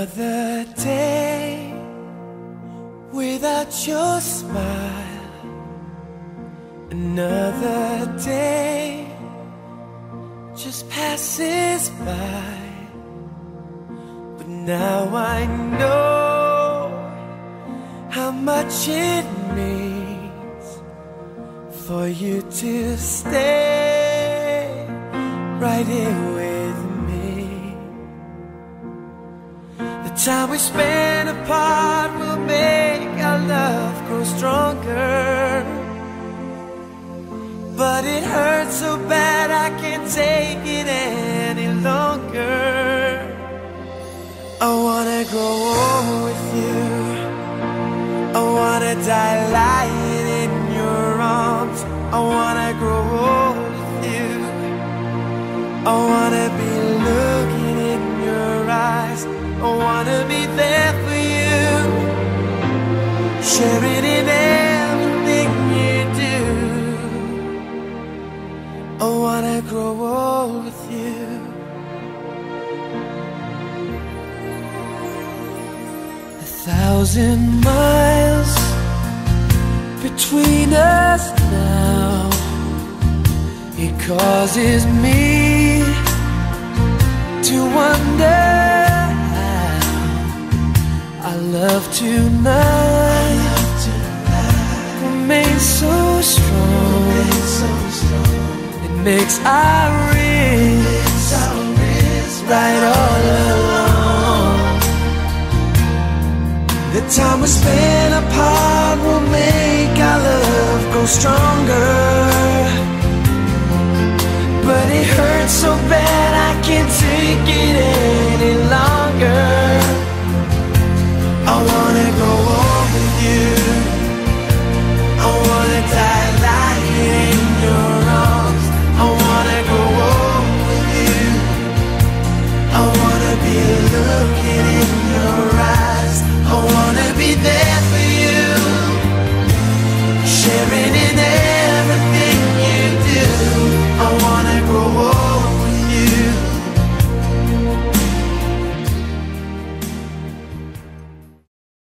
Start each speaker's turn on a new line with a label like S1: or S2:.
S1: Another day without your smile. Another day just passes by. But now I know how much it means for you to stay right here with me. The time we spend apart will make our love grow stronger. But it hurts so bad I can't take it any longer. I wanna grow old with you. I wanna die lying in your arms. I wanna grow old with you. I wanna be looking in your eyes. I wanna be there for you, sharing in everything you do. I wanna grow old with you. 1,000 miles between us now. It causes me to wonder how our love tonight remains so strong. It makes our wrists right all along. The time we spend apart will make our love grow stronger.